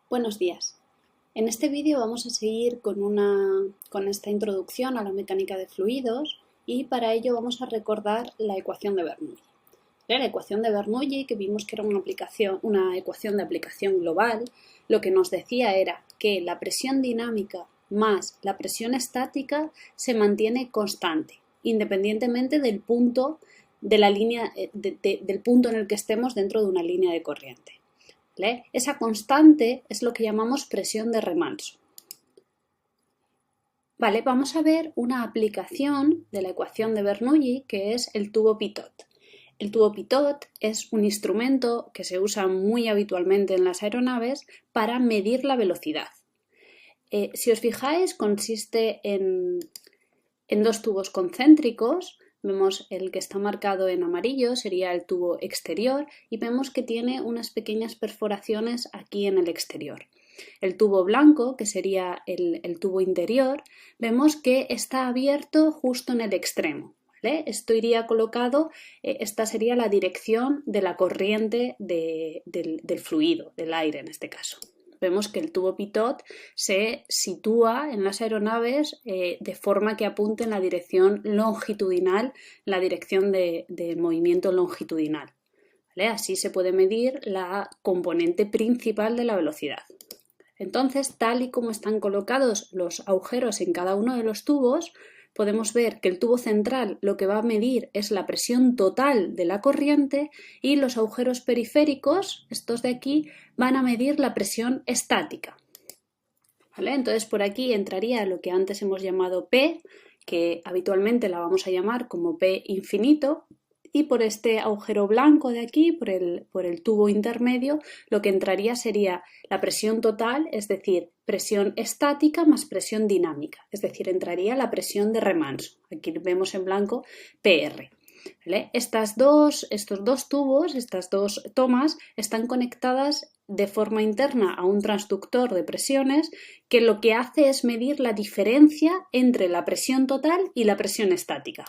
Buenos días. En este vídeo vamos a seguir con esta introducción a la mecánica de fluidos y para ello vamos a recordar la ecuación de Bernoulli. La ecuación de Bernoulli, que vimos que era una ecuación de aplicación global, lo que nos decía era que la presión dinámica más la presión estática se mantiene constante, independientemente del punto de la línea, del punto en el que estemos dentro de una línea de corriente. ¿Vale? Esa constante es lo que llamamos presión de remanso. Vale, vamos a ver una aplicación de la ecuación de Bernoulli que es el tubo Pitot. El tubo Pitot es un instrumento que se usa muy habitualmente en las aeronaves para medir la velocidad. Si os fijáis, consiste en dos tubos concéntricos. Vemos el que está marcado en amarillo, sería el tubo exterior, y vemos que tiene unas pequeñas perforaciones aquí en el exterior. El tubo blanco, que sería el tubo interior, vemos que está abierto justo en el extremo. ¿Vale? Esto iría colocado, esta sería la dirección de la corriente del fluido, del aire en este caso. Vemos que el tubo Pitot se sitúa en las aeronaves de forma que apunte en la dirección longitudinal, la dirección de movimiento longitudinal. ¿Vale? Así se puede medir la componente principal de la velocidad. Entonces, tal y como están colocados los agujeros en cada uno de los tubos, podemos ver que el tubo central lo que va a medir es la presión total de la corriente y los agujeros periféricos, estos de aquí, van a medir la presión estática. ¿Vale? Entonces por aquí entraría lo que antes hemos llamado P, que habitualmente la vamos a llamar como P infinito, y por este agujero blanco de aquí, por el tubo intermedio, lo que entraría sería la presión total, es decir, presión estática más presión dinámica, es decir, entraría la presión de remanso. Aquí vemos en blanco PR. ¿Vale? Estos dos tubos, estas dos tomas, están conectadas de forma interna a un transductor de presiones que lo que hace es medir la diferencia entre la presión total y la presión estática.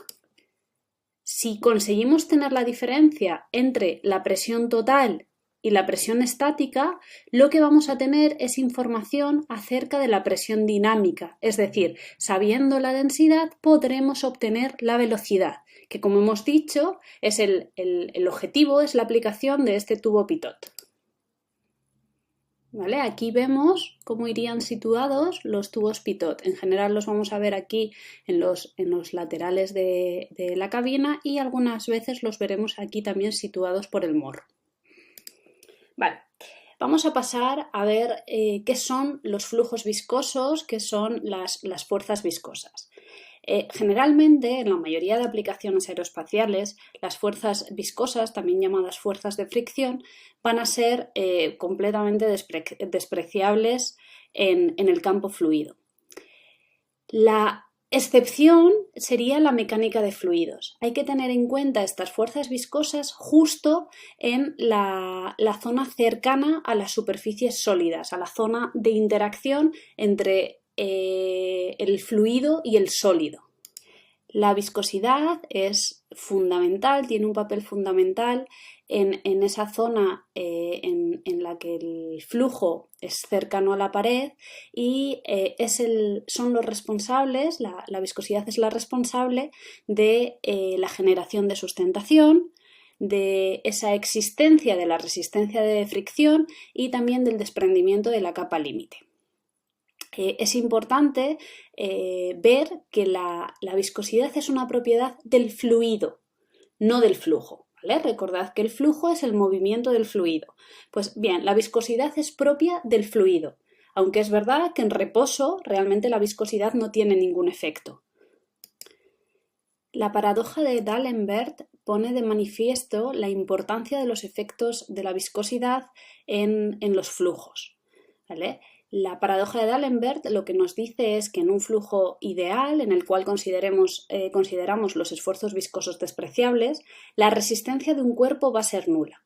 Si conseguimos tener la diferencia entre la presión total y la presión estática, lo que vamos a tener es información acerca de la presión dinámica, es decir, sabiendo la densidad podremos obtener la velocidad, que como hemos dicho es el objetivo, es la aplicación de este tubo Pitot. ¿Vale? Aquí vemos cómo irían situados los tubos Pitot. En general los vamos a ver aquí en los laterales de la cabina y algunas veces los veremos aquí también situados por el morro. Vale, vamos a pasar a ver qué son los flujos viscosos, qué son las fuerzas viscosas. Generalmente, en la mayoría de aplicaciones aeroespaciales, las fuerzas viscosas, también llamadas fuerzas de fricción, van a ser completamente despreciables en el campo fluido. La excepción sería la mecánica de fluidos. Hay que tener en cuenta estas fuerzas viscosas justo en la zona cercana a las superficies sólidas, a la zona de interacción entre el fluido y el sólido. La viscosidad es fundamental, tiene un papel fundamental en esa zona en la que el flujo es cercano a la pared y son los responsables, la viscosidad es la responsable de la generación de sustentación, de esa existencia de la resistencia de fricción y también del desprendimiento de la capa límite. Es importante ver que la viscosidad es una propiedad del fluido, no del flujo. ¿Vale? Recordad que el flujo es el movimiento del fluido. Pues bien, la viscosidad es propia del fluido, aunque es verdad que en reposo realmente la viscosidad no tiene ningún efecto. La paradoja de D'Alembert pone de manifiesto la importancia de los efectos de la viscosidad en los flujos. ¿Vale? La paradoja de D'Alembert lo que nos dice es que en un flujo ideal, en el cual consideramos los esfuerzos viscosos despreciables, la resistencia de un cuerpo va a ser nula.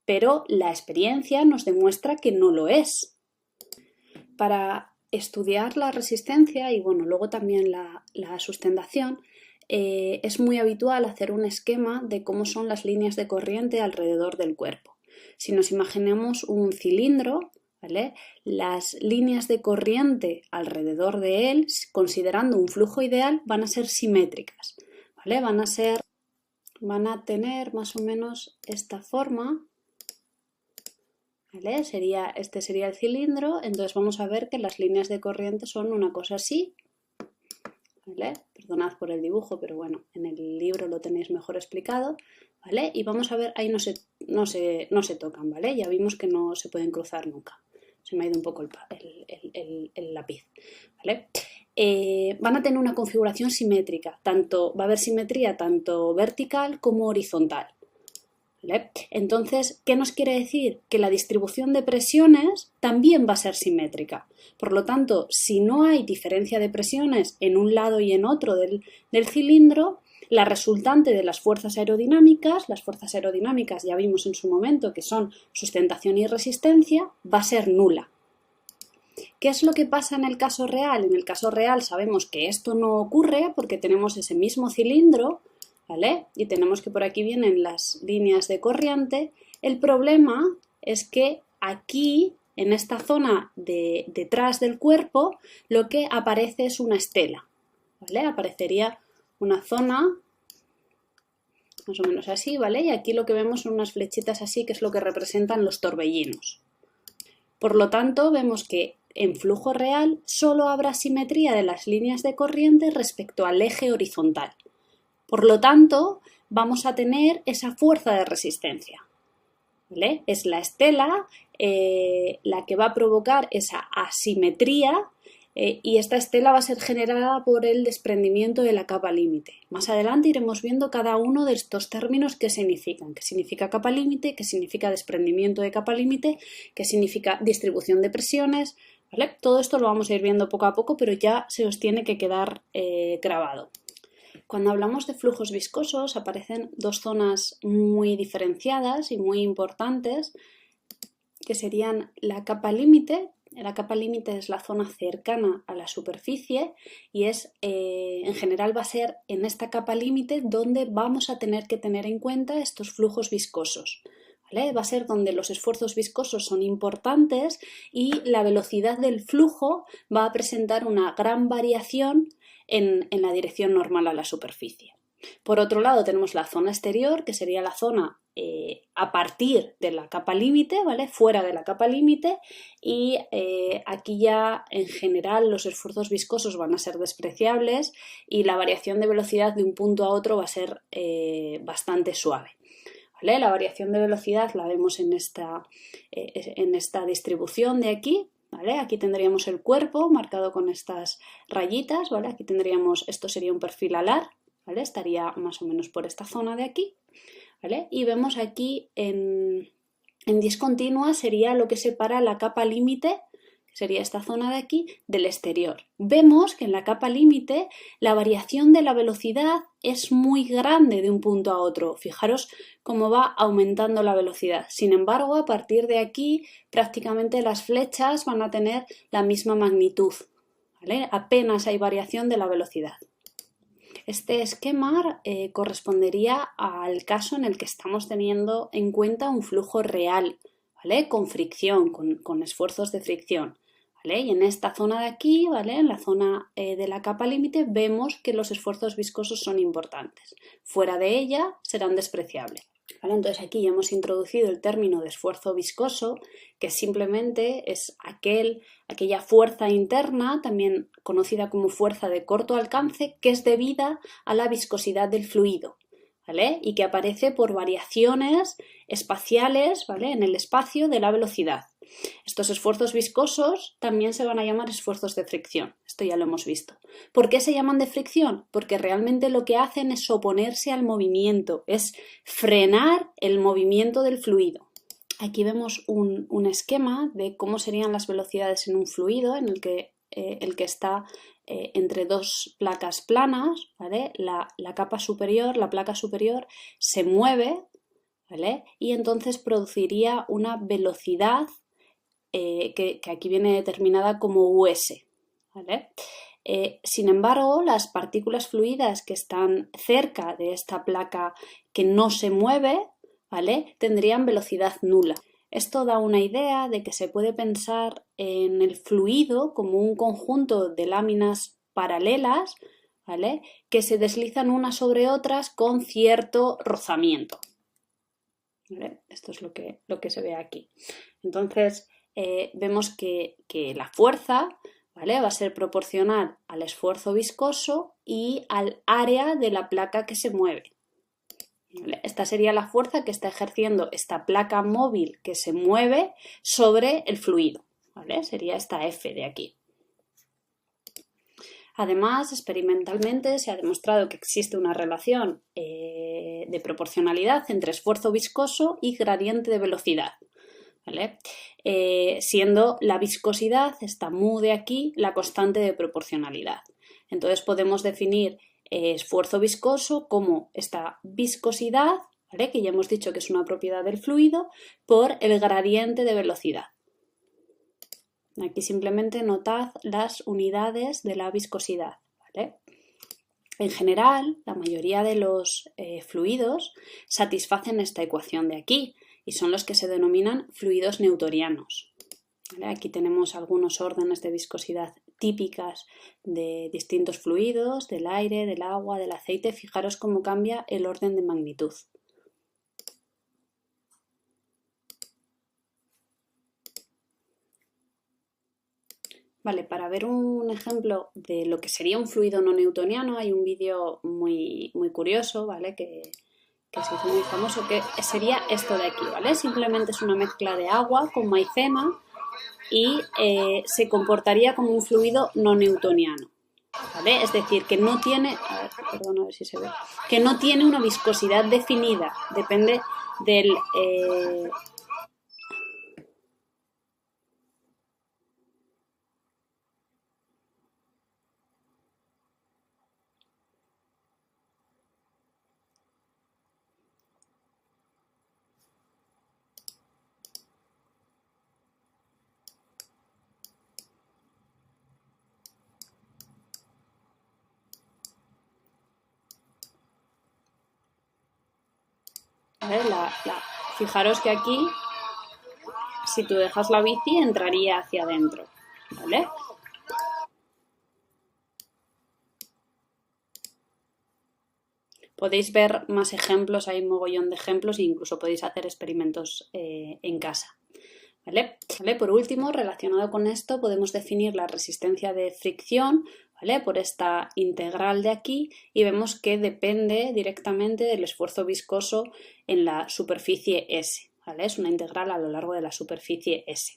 Pero la experiencia nos demuestra que no lo es. Para estudiar la resistencia y luego también la sustentación, es muy habitual hacer un esquema de cómo son las líneas de corriente alrededor del cuerpo. Si nos imaginamos un cilindro, ¿vale? Las líneas de corriente alrededor de él, considerando un flujo ideal, van a ser simétricas, ¿vale? Van a tener más o menos esta forma, ¿vale? Este sería el cilindro, entonces vamos a ver que las líneas de corriente son una cosa así, ¿vale? Perdonad por el dibujo, pero bueno, en el libro lo tenéis mejor explicado, ¿vale? Y vamos a ver, ahí no se tocan, ¿vale? Ya vimos que no se pueden cruzar nunca. Se me ha ido un poco el lápiz, ¿vale? Van a tener una configuración simétrica, va a haber simetría tanto vertical como horizontal, ¿vale? Entonces, ¿qué nos quiere decir? Que la distribución de presiones también va a ser simétrica. Por lo tanto, si no hay diferencia de presiones en un lado y en otro del cilindro, la resultante de las fuerzas aerodinámicas ya vimos en su momento que son sustentación y resistencia, va a ser nula. ¿Qué es lo que pasa en el caso real? En el caso real sabemos que esto no ocurre porque tenemos ese mismo cilindro, ¿vale? Y tenemos que por aquí vienen las líneas de corriente. El problema es que aquí, en esta zona detrás del cuerpo, lo que aparece es una estela, ¿vale? Aparecería una zona más o menos así, ¿vale? Y aquí lo que vemos son unas flechitas así, que es lo que representan los torbellinos. Por lo tanto, vemos que en flujo real solo habrá simetría de las líneas de corriente respecto al eje horizontal. Por lo tanto, vamos a tener esa fuerza de resistencia, ¿vale? Es la estela la que va a provocar esa asimetría y esta estela va a ser generada por el desprendimiento de la capa límite. Más adelante iremos viendo cada uno de estos términos qué significan. Qué significa capa límite, qué significa desprendimiento de capa límite, qué significa distribución de presiones, ¿vale? Todo esto lo vamos a ir viendo poco a poco, pero ya se os tiene que quedar grabado. Cuando hablamos de flujos viscosos aparecen dos zonas muy diferenciadas y muy importantes, que serían la capa límite. La capa límite es la zona cercana a la superficie y en general va a ser en esta capa límite donde vamos a tener que tener en cuenta estos flujos viscosos, ¿vale? Va a ser donde los esfuerzos viscosos son importantes y la velocidad del flujo va a presentar una gran variación en la dirección normal a la superficie. Por otro lado tenemos la zona exterior, que sería la zona a partir de la capa límite, ¿vale? Fuera de la capa límite, y aquí ya en general los esfuerzos viscosos van a ser despreciables y la variación de velocidad de un punto a otro va a ser bastante suave, ¿vale? La variación de velocidad la vemos en esta distribución de aquí, ¿vale? Aquí tendríamos el cuerpo marcado con estas rayitas, ¿vale? Aquí tendríamos, esto sería un perfil alar, ¿vale? Estaría más o menos por esta zona de aquí, ¿vale? Y vemos aquí en discontinua sería lo que separa la capa límite, que sería esta zona de aquí, del exterior. Vemos que en la capa límite la variación de la velocidad es muy grande de un punto a otro. Fijaros cómo va aumentando la velocidad. Sin embargo, a partir de aquí prácticamente las flechas van a tener la misma magnitud, ¿vale? Apenas hay variación de la velocidad. Este esquema correspondería al caso en el que estamos teniendo en cuenta un flujo real, ¿vale? Con fricción, con esfuerzos de fricción, ¿vale? Y en esta zona de aquí, ¿vale? En la zona de la capa límite, vemos que los esfuerzos viscosos son importantes. Fuera de ella serán despreciables, ¿vale? Entonces aquí ya hemos introducido el término de esfuerzo viscoso, que simplemente es aquella fuerza interna, también conocida como fuerza de corto alcance, que es debida a la viscosidad del fluido, ¿vale? Y que aparece por variaciones espaciales, ¿vale? En el espacio de la velocidad. Estos esfuerzos viscosos también se van a llamar esfuerzos de fricción, esto ya lo hemos visto. ¿Por qué se llaman de fricción? Porque realmente lo que hacen es oponerse al movimiento, es frenar el movimiento del fluido. Aquí vemos un esquema de cómo serían las velocidades en un fluido en el que está entre dos placas planas, ¿vale? La placa superior se mueve, ¿vale? Y entonces produciría una velocidad que aquí viene determinada como US, ¿vale? Sin embargo, las partículas fluidas que están cerca de esta placa que no se mueve, ¿vale? Tendrían velocidad nula. Esto da una idea de que se puede pensar en el fluido como un conjunto de láminas paralelas, ¿vale?, que se deslizan unas sobre otras con cierto rozamiento. ¿Vale? Esto es lo que se ve aquí. Entonces, vemos que la fuerza, ¿vale?, va a ser proporcional al esfuerzo viscoso y al área de la placa que se mueve. ¿Vale? Esta sería la fuerza que está ejerciendo esta placa móvil que se mueve sobre el fluido, ¿vale? Sería esta F de aquí. Además, experimentalmente se ha demostrado que existe una relación de proporcionalidad entre esfuerzo viscoso y gradiente de velocidad, ¿vale? Siendo la viscosidad, esta mu de aquí, la constante de proporcionalidad. Entonces podemos definir esfuerzo viscoso como esta viscosidad, ¿vale?, que ya hemos dicho que es una propiedad del fluido, por el gradiente de velocidad. Aquí simplemente notad las unidades de la viscosidad, ¿vale? En general, la mayoría de los fluidos satisfacen esta ecuación de aquí y son los que se denominan fluidos newtonianos. ¿Vale? Aquí tenemos algunos órdenes de viscosidad típicas de distintos fluidos, del aire, del agua, del aceite. Fijaros cómo cambia el orden de magnitud. Vale, para ver un ejemplo de lo que sería un fluido no newtoniano hay un vídeo muy curioso, ¿vale?, que se hizo muy famoso, que sería esto de aquí, ¿vale? Simplemente es una mezcla de agua con maicena y se comportaría como un fluido no newtoniano, ¿vale? Es decir, que no tiene, perdón, a ver si se ve, que no tiene una viscosidad definida, depende del fijaros que aquí, si tú dejas la bici, entraría hacia adentro, ¿vale? Podéis ver más ejemplos, hay un mogollón de ejemplos e incluso podéis hacer experimentos en casa. ¿Vale? Por último, relacionado con esto, podemos definir la resistencia de fricción, ¿vale?, por esta integral de aquí, y vemos que depende directamente del esfuerzo viscoso en la superficie S, ¿vale? Es una integral a lo largo de la superficie S.